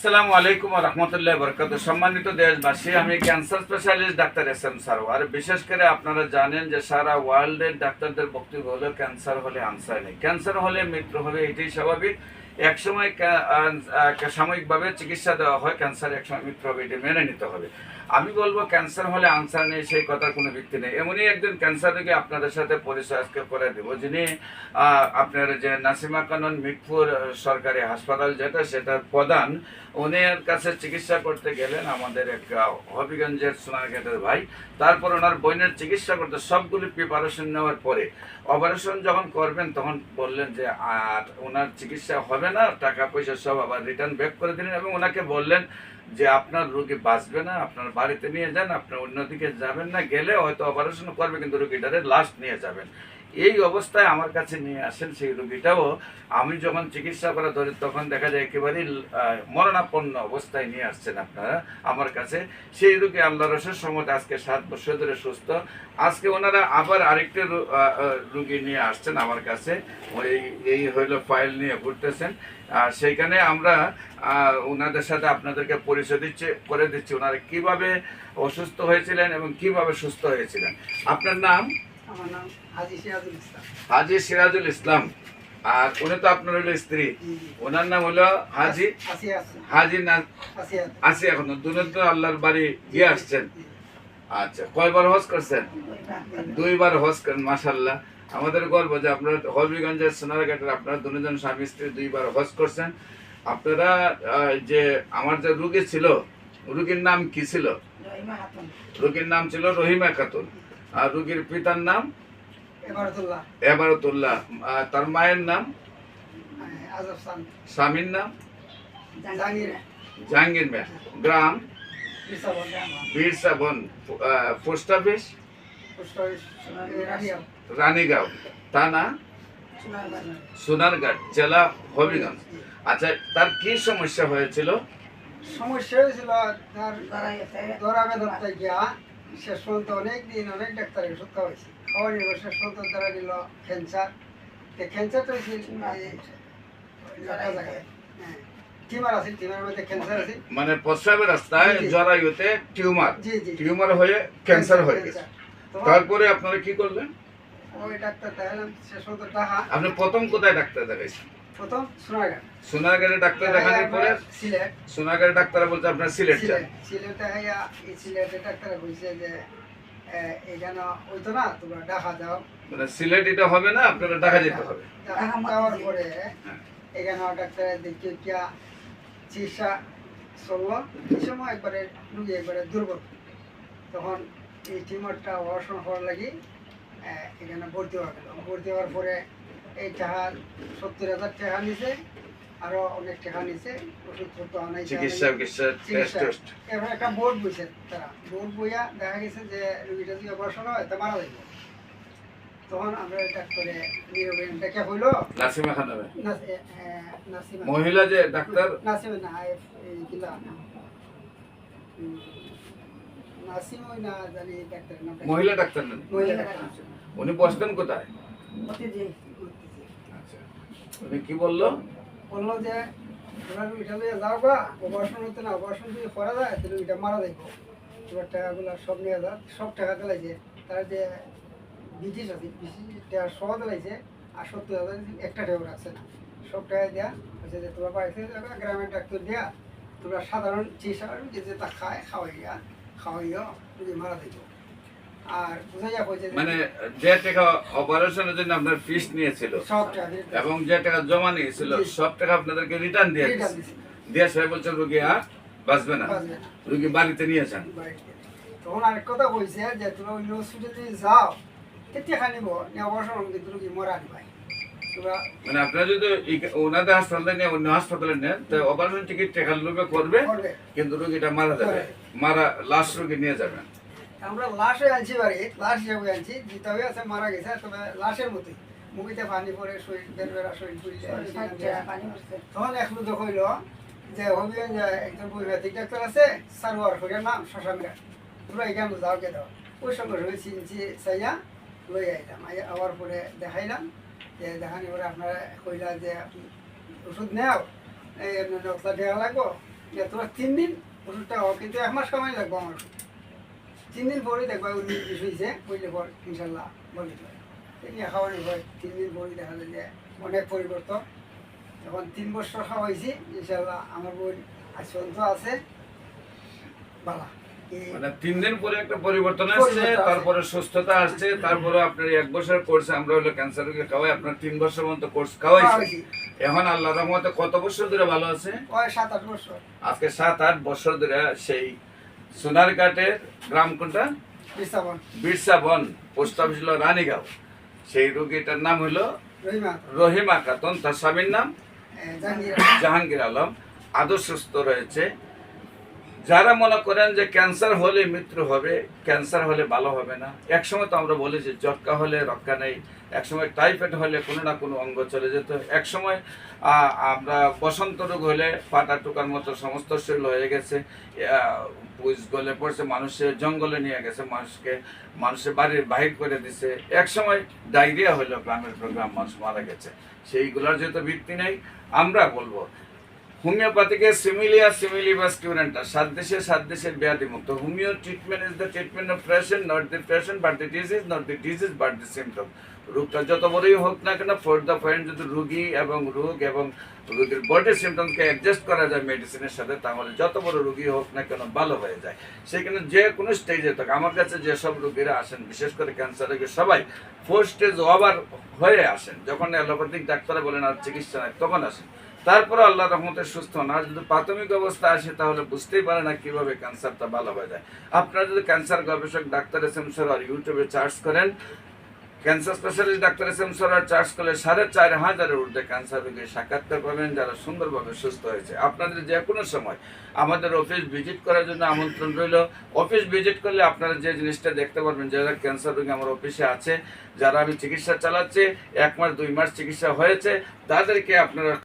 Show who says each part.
Speaker 1: আসসালামু আলাইকুম ওয়া রাহমাতুল্লাহি ওয়া বারাকাতুহু। সম্মানিত দেশবাসী, আমি cancer specialist doctor SM. Sarwar. বিশেষ করে আপনারা জানেন যে সারা ওয়ার্ল্ডের ডাক্তারদের বক্তব্য হলো ক্যান্সার হলে আনসার নেই, ক্যান্সার হলে মৃত্যু হবে, এটাই স্বাভাবিক। একসময় সাময়িকভাবে চিকিৎসা দেওয়া হয়, ক্যান্সার একসময় মৃত্যু হবে, এটি মেনে নিতে হবে। আমি বলবো ক্যান্সার হলে আনসার নেই, সেই কথার কোনো ভিত্তি নেই। এমনই একজন ক্যান্সার রোগী আপনাদের সাথে পরিচয় আজকে করে দেবো, যিনি আপনার যে নাসিমা কানন মিরপুর সরকারি হাসপাতাল যেটা, সেটার প্রধান, ওনার কাছে চিকিৎসা করতে গেলেন আমাদের এক হবিগঞ্জের সোনারঘাটের ভাই। তারপর ওনার বোনের চিকিৎসা করতে সবগুলি প্রিপারেশন নেওয়ার পরে অপারেশন যখন করবেন তখন বললেন যে আর ওনার চিকিৎসা হবে না, টাকা পয়সা সব আবার রিটার্ন ব্যাক করে দিলেন এবং ওনাকে বললেন যে আপনার রোগী বাঁচবে না, আপনার বাড়িতে নিয়ে যান, আপনি অন্যদিকে যাবেন না, গেলে হয়তো অপারেশন করবে কিন্তু রোগীটারে লাস্ট নিয়ে যাবেন। এই অবস্থায় আমার কাছে নিয়ে আসেন সেই রোগীটাও। আমি যখন চিকিৎসা করা ধরি তখন দেখা যায় একেবারেই মরণাপন্ন অবস্থায় নিয়ে আসছেন আপনারা আমার কাছে। সেই রোগী আল্লাহ রসের সময় আজকে 7 বছর ধরে সুস্থ। আজকে ওনারা আবার আরেকটা রোগী নিয়ে আসছেন আমার কাছে, এই হইলো ফাইল নিয়ে ঘুরতেছেন। সেইখানে আমরা ওনাদের সাথে আপনাদেরকে পরিচয় করে দিচ্ছি ওনারা কিভাবে অসুস্থ হয়েছিলেন এবং কিভাবে সুস্থ হয়েছিলেন। আপনার নাম?
Speaker 2: আমার নাম হাজী সিরাজুল ইসলাম।
Speaker 1: হাজী সিরাজুল ইসলাম। আর উনি তো আপনার হলো স্ত্রী, ওনার নাম হলো হাজী হাজী আসি। এখন দুটো আল্লাহর বাড়ি গিয়ে আসছেন। আচ্ছা, কয়বার হজ করছেন? 2বার হজ করেন, মাশাআল্লাহ। আমাদের গর্ব যে আপনারা হবিগঞ্জের সোনারঘাটের আপনারা দুজন স্বামী স্ত্রী 2বার হজ করছেন। আপনারা যে আমার যে রুগী ছিল, রুগীর নাম কি ছিল? রুগীর নাম ছিল রহিমা খাতুন। আর রুগীর পিতার নাম এবারতুল্লাহ। তার মায়ের নাম? স্বামীর নাম জাহাঙ্গীর মিয়া। গ্রাম বীরসাবন। পোস্ট অফিস রানীগাঁও, থানা সোনারঘাট, জেলা হবিগঞ্জ। আচ্ছা, তার কি সমস্যা হয়েছিল?
Speaker 2: সমস্যা হয়েছিল তার ধরা বেদনা গিয়া শেষ পর্যন্ত অনেক ডাক্তারের ওষুধ খাওয়াইছি, খাওয়ানোর শেষ পর্যন্ত ধরা দিল ক্যান্সার। ক্যান্সারটা হয়েছিল টিউমার আছে, টিউমারের মধ্যে ক্যান্সার আছে,
Speaker 1: মানে প্রস্রাবের রাস্তায় জরায়ুতে টিউমার হয়ে ক্যান্সার হয়ে গেছে। তারপরে আপনারা কি করলেন?
Speaker 2: ওই ডাক্তার দেখালাম, শেষ পর্যন্ত টাকা।
Speaker 1: আপনি প্রথম কোথায় ডাক্তার দেখাইছেন?
Speaker 2: প্রথম সোনারঘাট।
Speaker 1: সোনারঘাটে ডাক্তার দেখানোর পরে
Speaker 2: সিলেট,
Speaker 1: সোনারঘাটের ডাক্তার বলছে আপনার সিলেট যান।
Speaker 2: সিলেটে হইয়া এই সিলেটের ডাক্তার কইছে যে এখানে হইতো না, তোমরা ঢাকা যাও।
Speaker 1: মানে সিলেট এটা হবে না, আপনারা ঢাকা যেতে হবে।
Speaker 2: যাওয়ার পরে এখানে ডাক্তার দেখে কিয়া চিকিৎসা চললো। এই সময় একবারে রুগী একবারে দুর্বল, তখন এই টিউমারটা অপারেশন হওয়ার লাগি এখানে ভর্তি হওয়া গেল। ভর্তি হওয়ার পরে এই টাকা 70,000 টাকা নিছে, আরো অনেক টাকা নিছে, ওষুধপত্র
Speaker 1: চিকিৎসা
Speaker 2: এবার একটা বোর্ড বইছে, তারা বোর্ড বইয়া দেখা গেছে যে রুগীটা যদি অপারেশন হয় তা মারা যাবে। তখন আমরা ডাক্তারে ডেকে হইলো
Speaker 1: নাসিমা খানম,
Speaker 2: নাসিমা
Speaker 1: মহিলা যে ডাক্তার,
Speaker 2: নাসিমা না কিলা নাসিম ওই না জানি ডাক্তারের নাম,
Speaker 1: মহিলা ডাক্তার না?
Speaker 2: মহিলা ডাক্তার।
Speaker 1: উনি বসতেন কোথায়? আচ্ছা, উনি কি বললো?
Speaker 2: বললো যে তোমরা রুগীটা লিয়ে যাও গা, অপারেশন হতো না, অপারেশন যদি করা যায় তাহলে রুগীটা মারা যাইব। তোমার টাকাগুলো সব নিয়ে যাও, সব টাকা দিলাইছে। তারা যে ব্রিটিশ আছে, ব্রিটিশ টাকা সহ দিলাইছে, আর 70,000 একটা টাকাও রাখছে না, সব টাকা দেওয়া হচ্ছে যে তোমরা বাড়িতে যাবে, গ্রামের ডাক্তার দেওয়া তোমরা সাধারণ চিকিৎসা রুগী যেটা খায় খাওয়াইয়া রুগী মারা যাইব। আর বুঝাইয়া কইছে
Speaker 1: মানে যে টাকা অপারেশনের জন্য আপনার ফিস নিয়েছিল
Speaker 2: সব টাকা
Speaker 1: এবং যে টাকা জমা নিয়েছিল সব টাকা আপনাদেরকে রিটার্ন দিয়ে দিয়ে সবাই বলছে রোগী আর বাঁচবে না, রোগী বাড়িতে নিয়ে যান।
Speaker 2: তখন আরেক কথা কইছে যে তোমরা অন্য হসপিটালে যাও, টাকা নিব অপারেশন কিন্তু রোগী মরা নিবাই।
Speaker 1: মানে আপনারা যদি ওনাদের হাসপাতালে নিয়ে অন্য হাসপাতালে নেন তো অপারেশন টিকিট টাকার লোভে করবে, কিন্তু রোগীটা মারা যাবে, লাশ রোগী নিয়ে যাবেন।
Speaker 2: আমরা লাশে আনছি বাড়ি, লাশ হিসাবে আনছি, জিতে হয়ে আছে মারা গেছে, তবে লাশের মতোই মুখিতে পানি পরে শরীর বেরবেরা শরীর পুরি। তখন একলু হইল যে হবিগঞ্জ একজন বৈবাহিক ডাক্তার আছে সারোয়ার, হইয়ার নাম শশাঙ্গা, তোমরা এখানে যাও কে দাও। ওই সঙ্গে সঙ্গে চিনছি চাইয়া লই আইলাম, আবার পরে দেখাইলাম, যে দেখানি পরে আপনারা কইলা যে ওষুধ নেও, এই আপনার ডক্টর দেওয়া লাগবো, যে তোমার 3 দিন ওষুধটা খাও, কিন্তু 1 মাস সময় লাগবে আমার ওষুধ। 3 দিন পরেই দেখবা উনি হয়েছে, বুঝলে পর ইনশাল্লাহ বলে দেবে। নিয়ে খাওয়ানি হয় 3 দিন পরেই দেখা যায় যে অনেক পরিবর্তন। এখন 3 বছর খাওয়াইছি ইনশাল্লাহ, আমার বোন আজ পর্যন্ত আছে ভালো।
Speaker 1: মানে 3 দিন পরে একটা পরিবর্তন আসছে, তারপরে সুস্থতা আসছে, তারপরে আপনার 1 বছর কোর্স আমরা হলো ক্যান্সার রোগী খাওয়াই, আপনার 3 বছর পর্যন্ত কোর্স খাওয়াইছি। এখন আল্লাহর রহমতে কত বছর ধরে ভালো আছে?
Speaker 2: ওই 7-8 বছর।
Speaker 1: আজকে 7-8 বছর ধরে সেই সোনারঘাটের গ্রাম কোনটা?
Speaker 2: বিশাবন
Speaker 1: বীরসাবন, পোস্ট অফিস হলো রানীগাঁও। সেই রোগীটার নাম হলো
Speaker 2: রহিমা
Speaker 1: রহিমা খাতুন, তার স্বামীর নাম
Speaker 2: জাহাঙ্গীর।
Speaker 1: জাহাঙ্গীর আলম। আদৌ সুস্থ রয়েছে। যারা মনে করেন যে ক্যান্সার হলে মৃত্যু হবে, ক্যান্সার হলে ভালো হবে না, একসময় তো আমরা বলি যে যক্কা হলে রক্ষা নেই, একসময় টাইফয়েড হলে কোনো না কোনো অঙ্গ চলে যেত, একসময় আমরা বসন্ত রোগ হলে ফাটা টুকার মতো সমস্ত শরীর হয়ে গেছে, পুষ গলে পড়ছে, মানুষের জঙ্গলে নিয়ে গেছে, মানুষের বাড়ির বাহির করে দিছে, একসময় ডায়রিয়া হলো গ্রামের পর গ্রাম মানুষ মারা গেছে। সেইগুলোর যেহেতু ভিত্তি নেই, আমরা বলবো হোমিওপ্যাথিকে সিমিলিয়া সিমিলিবাস কিউরেন্টা, 7 দেশের ব্যাধি মুক্ত। Homeo treatment is the treatment of patient, not the patient but the disease, not the disease but the symptom. রোগটা যত বড়ই হোক না কেন, ফর দ্য পয়েন্ট যদি রোগী এবং রোগ এবং রোগীর বডি সিমটমকে অ্যাডজাস্ট করা যায় মেডিসিনের সাথে, তাহলে যত বড় রোগী হোক না কেন ভালো হয়ে যায়। সেখানে যে কোনো স্টেজে থাক, আমার কাছে যেসব রোগীরা আসেন, বিশেষ করে ক্যান্সার রোগী সবাই 4 স্টেজ ওভার হয়ে আসেন। যখন অ্যালোপ্যাথিক ডাক্তার বলেন আর চিকিৎসা নাই, তখন আসেন। তারপরে আল্লাহ রহমতে সুস্থ হন। আর যদি প্রাথমিক অবস্থা আসে, তাহলে বুঝতেই পারে না কিভাবে ক্যান্সারটা ভালো হয়ে যায়। আপনারা যদি ক্যান্সার গবেষক ডাক্তার এসএম সরোয়ার ইউটিউবে সার্চ করেন, cancer specialist doctor SM Sarwar charge করলে 4,500-এর ঊর্ধ্বে ক্যান্সার রোগীর সাক্ষাৎকার পাবেন, যারা সুন্দরভাবে সুস্থ হয়েছে। আপনাদের যে কোনো সময় আমাদের অফিস ভিজিট করার জন্য আমন্ত্রণ রইল। অফিস ভিজিট করলে আপনারা যে জিনিসটা দেখতে পারবেন, যারা ক্যান্সার রোগী আমার অফিসে আছে, যারা আমি চিকিৎসা চালাচ্ছি, 1 মাস 2 মাস চিকিৎসা হয়েছে, তাদেরকে আপনারা